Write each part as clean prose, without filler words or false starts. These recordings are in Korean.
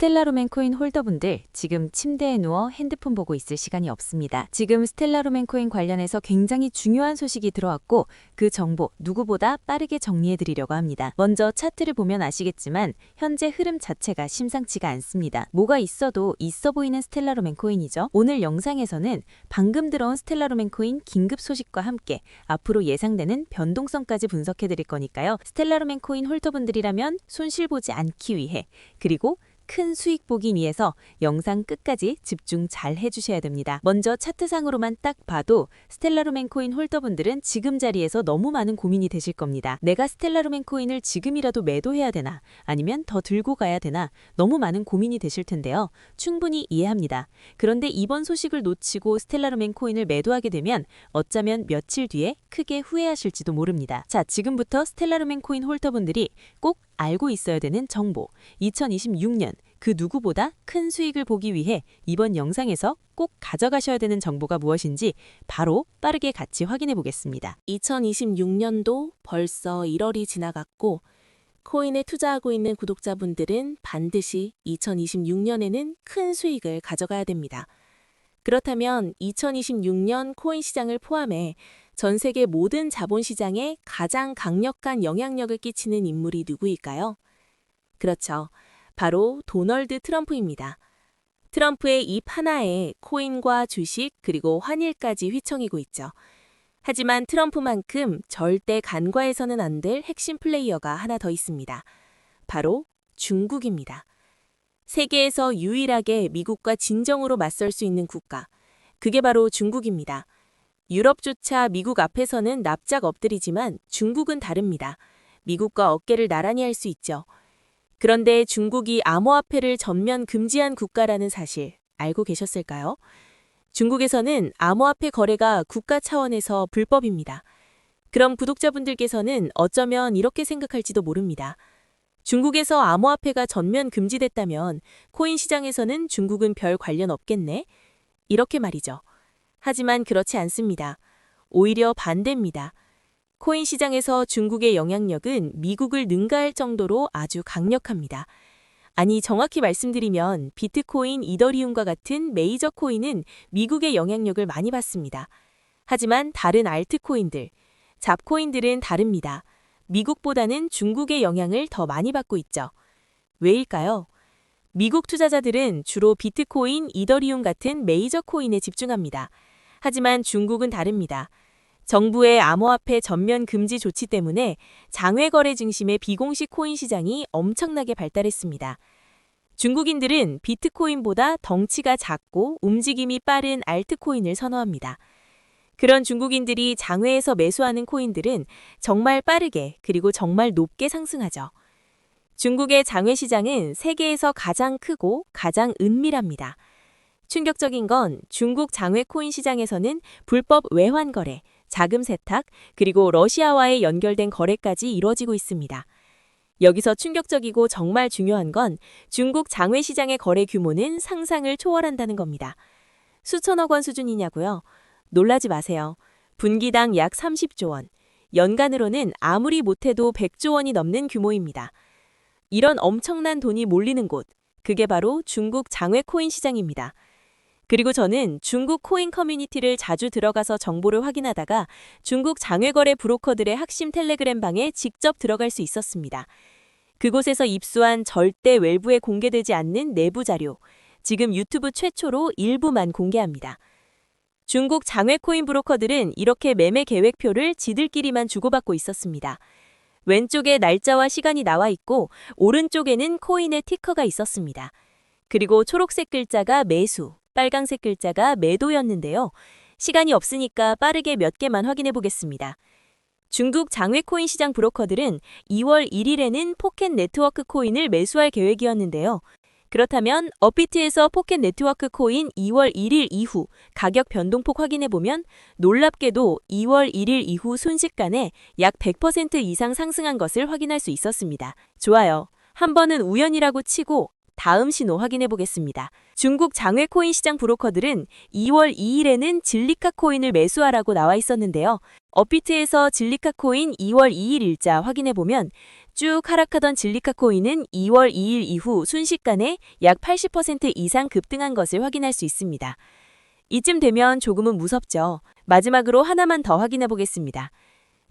스텔라로맨 코인 홀더분들, 지금 침대에 누워 핸드폰 보고 있을 시간이 없습니다. 지금 스텔라로맨 코인 관련해서 굉장히 중요한 소식이 들어왔고 그 정보 누구보다 빠르게 정리해드리려고 합니다. 먼저 차트를 보면 아시겠지만 현재 흐름 자체가 심상치가 않습니다. 뭐가 있어도 있어 보이는 스텔라로맨 코인이죠. 오늘 영상에서는 방금 들어온 스텔라로맨 코인 긴급 소식과 함께 앞으로 예상되는 변동성까지 분석해드릴 거니까요. 스텔라로맨 코인 홀더분들이라면 손실 보지 않기 위해, 그리고 큰 수익 보기 위해서 영상 끝까지 집중 잘 해주셔야 됩니다. 먼저 차트상으로만 딱 봐도 스텔라로맨 코인 홀더분들은 지금 자리에서 너무 많은 고민이 되실 겁니다. 내가 스텔라로맨 코인을 지금이라도 매도해야 되나, 아니면 더 들고 가야 되나, 너무 많은 고민이 되실 텐데요. 충분히 이해합니다. 그런데 이번 소식을 놓치고 스텔라로맨 코인을 매도하게 되면 어쩌면 며칠 뒤에 크게 후회하실지도 모릅니다. 자, 지금부터 스텔라로맨 코인 홀더분들이 꼭 알고 있어야 되는 정보, 2026년 그 누구보다 큰 수익을 보기 위해 이번 영상에서 꼭 가져가셔야 되는 정보가 무엇인지 바로 빠르게 같이 확인해 보겠습니다. 2026년도 벌써 1월이 지나갔고 코인에 투자하고 있는 구독자분들은 반드시 2026년에는 큰 수익을 가져가야 됩니다. 그렇다면 2026년 코인 시장을 포함해 전 세계 모든 자본시장에 가장 강력한 영향력을 끼치는 인물이 누구일까요? 그렇죠. 바로 도널드 트럼프입니다. 트럼프의 입 하나에 코인과 주식 그리고 환율까지 휘청이고 있죠. 하지만 트럼프만큼 절대 간과해서는 안 될 핵심 플레이어가 하나 더 있습니다. 바로 중국입니다. 세계에서 유일하게 미국과 진정으로 맞설 수 있는 국가, 그게 바로 중국입니다. 유럽조차 미국 앞에서는 납작 엎드리지만 중국은 다릅니다. 미국과 어깨를 나란히 할 수 있죠. 그런데 중국이 암호화폐를 전면 금지한 국가라는 사실 알고 계셨을까요? 중국에서는 암호화폐 거래가 국가 차원에서 불법입니다. 그럼 구독자분들께서는 어쩌면 이렇게 생각할지도 모릅니다. 중국에서 암호화폐가 전면 금지됐다면 코인 시장에서는 중국은 별 관련 없겠네? 이렇게 말이죠. 하지만 그렇지 않습니다. 오히려 반대입니다. 코인 시장에서 중국의 영향력은 미국을 능가할 정도로 아주 강력합니다. 아니, 정확히 말씀드리면 비트코인, 이더리움과 같은 메이저 코인은 미국의 영향력을 많이 받습니다. 하지만 다른 알트코인들, 잡코인들은 다릅니다. 미국보다는 중국의 영향을 더 많이 받고 있죠. 왜일까요? 미국 투자자들은 주로 비트코인, 이더리움 같은 메이저 코인에 집중합니다. 하지만 중국은 다릅니다. 정부의 암호화폐 전면 금지 조치 때문에 장외거래 중심의 비공식 코인 시장이 엄청나게 발달했습니다. 중국인들은 비트코인보다 덩치가 작고 움직임이 빠른 알트코인을 선호합니다. 그런 중국인들이 장외에서 매수하는 코인들은 정말 빠르게 그리고 정말 높게 상승하죠. 중국의 장외 시장은 세계에서 가장 크고 가장 은밀합니다. 충격적인 건 중국 장외 코인 시장에서는 불법 외환 거래, 자금 세탁, 그리고 러시아와의 연결된 거래까지 이루어지고 있습니다. 여기서 충격적이고 정말 중요한 건 중국 장외 시장의 거래 규모는 상상을 초월한다는 겁니다. 수천억 원 수준이냐고요? 놀라지 마세요. 분기당 약 30조 원, 연간으로는 아무리 못해도 100조 원이 넘는 규모입니다. 이런 엄청난 돈이 몰리는 곳, 그게 바로 중국 장외 코인 시장입니다. 그리고 저는 중국 코인 커뮤니티를 자주 들어가서 정보를 확인하다가 중국 장외거래 브로커들의 핵심 텔레그램 방에 직접 들어갈 수 있었습니다. 그곳에서 입수한 절대 외부에 공개되지 않는 내부 자료, 지금 유튜브 최초로 일부만 공개합니다. 중국 장외 코인 브로커들은 이렇게 매매 계획표를 지들끼리만 주고받고 있었습니다. 왼쪽에 날짜와 시간이 나와 있고 오른쪽에는 코인의 티커가 있었습니다. 그리고 초록색 글자가 매수, 빨강색 글자가 매도였는데요. 시간이 없으니까 빠르게 몇 개만 확인해 보겠습니다. 중국 장외 코인 시장 브로커들은 2월 1일에는 포켓 네트워크 코인을 매수할 계획이었는데요. 그렇다면 업비트에서 포켓 네트워크 코인 2월 1일 이후 가격 변동폭 확인해 보면 놀랍게도 2월 1일 이후 순식간에 약 100% 이상 상승한 것을 확인할 수 있었습니다. 좋아요. 한 번은 우연이라고 치고 다음 신호 확인해 보겠습니다. 중국 장외 코인 시장 브로커들은 2월 2일에는 진리카 코인을 매수하라고 나와 있었는데요. 업비트에서 진리카 코인 2월 2일 일자 확인해보면 쭉 하락하던 진리카 코인은 2월 2일 이후 순식간에 약 80% 이상 급등한 것을 확인할 수 있습니다. 이쯤 되면 조금은 무섭죠. 마지막으로 하나만 더 확인해보겠습니다.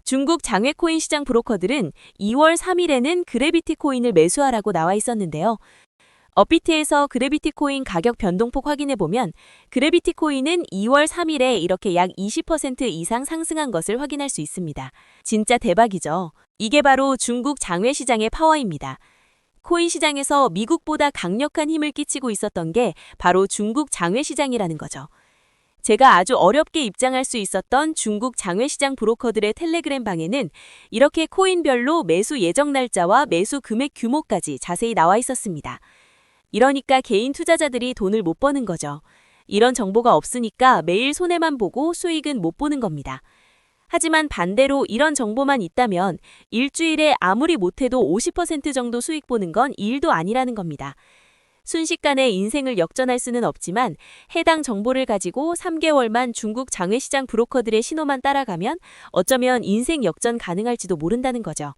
중국 장외 코인 시장 브로커들은 2월 3일에는 그래비티 코인을 매수하라고 나와 있었는데요. 업비트에서 그래비티 코인 가격 변동폭 확인해보면 그래비티 코인은 2월 3일에 이렇게 약 20% 이상 상승한 것을 확인할 수 있습니다. 진짜 대박이죠. 이게 바로 중국 장외 시장의 파워입니다. 코인 시장에서 미국보다 강력한 힘을 끼치고 있었던 게 바로 중국 장외 시장이라는 거죠. 제가 아주 어렵게 입장할 수 있었던 중국 장외 시장 브로커들의 텔레그램 방에는 이렇게 코인별로 매수 예정 날짜와 매수 금액 규모까지 자세히 나와 있었습니다. 이러니까 개인 투자자들이 돈을 못 버는 거죠. 이런 정보가 없으니까 매일 손해만 보고 수익은 못 보는 겁니다. 하지만 반대로 이런 정보만 있다면 일주일에 아무리 못해도 50% 정도 수익 보는 건 일도 아니라는 겁니다. 순식간에 인생을 역전할 수는 없지만 해당 정보를 가지고 3개월만 중국 장외시장 브로커들의 신호만 따라가면 어쩌면 인생 역전 가능할지도 모른다는 거죠.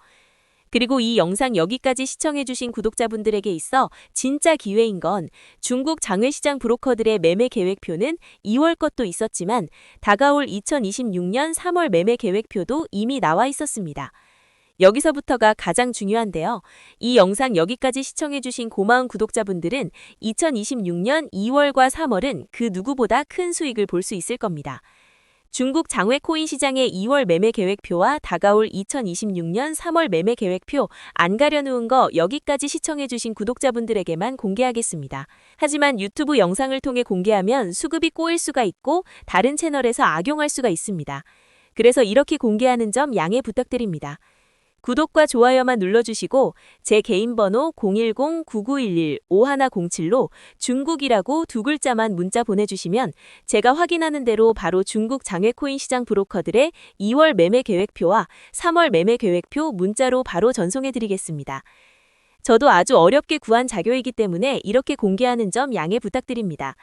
그리고 이 영상 여기까지 시청해주신 구독자분들에게 있어 진짜 기회인 건 중국 장외시장 브로커들의 매매 계획표는 2월 것도 있었지만 다가올 2026년 3월 매매 계획표도 이미 나와 있었습니다. 여기서부터가 가장 중요한데요. 이 영상 여기까지 시청해주신 고마운 구독자분들은 2026년 2월과 3월은 그 누구보다 큰 수익을 볼 수 있을 겁니다. 중국 장외 코인 시장의 2월 매매 계획표와 다가올 2026년 3월 매매 계획표 안 가려놓은 거 여기까지 시청해주신 구독자분들에게만 공개하겠습니다. 하지만 유튜브 영상을 통해 공개하면 수급이 꼬일 수가 있고 다른 채널에서 악용할 수가 있습니다. 그래서 이렇게 공개하는 점 양해 부탁드립니다. 구독과 좋아요만 눌러주시고 제 개인 번호 010-9911-5107로 중국이라고 두 글자만 문자 보내주시면 제가 확인하는 대로 바로 중국 장외코인 시장 브로커들의 2월 매매 계획표와 3월 매매 계획표 문자로 바로 전송해드리겠습니다. 저도 아주 어렵게 구한 자료이기 때문에 이렇게 공개하는 점 양해 부탁드립니다.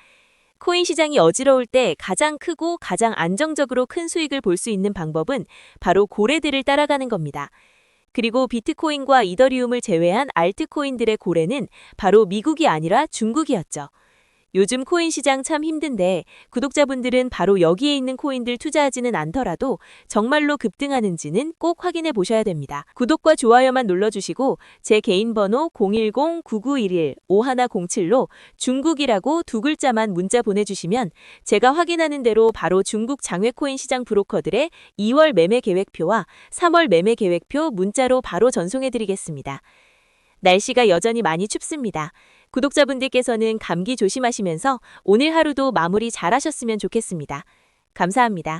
코인 시장이 어지러울 때 가장 크고 가장 안정적으로 큰 수익을 볼 수 있는 방법은 바로 고래들을 따라가는 겁니다. 그리고 비트코인과 이더리움을 제외한 알트코인들의 고래는 바로 미국이 아니라 중국이었죠. 요즘 코인 시장 참 힘든데 구독자분들은 바로 여기에 있는 코인들 투자하지는 않더라도 정말로 급등하는지는 꼭 확인해 보셔야 됩니다. 구독과 좋아요만 눌러주시고 제 개인 번호 010-9911-5107로 중국이라고 두 글자만 문자 보내주시면 제가 확인하는 대로 바로 중국 장외코인 시장 브로커들의 2월 매매 계획표와 3월 매매 계획표 문자로 바로 전송해드리겠습니다. 날씨가 여전히 많이 춥습니다. 구독자분들께서는 감기 조심하시면서 오늘 하루도 마무리 잘 하셨으면 좋겠습니다. 감사합니다.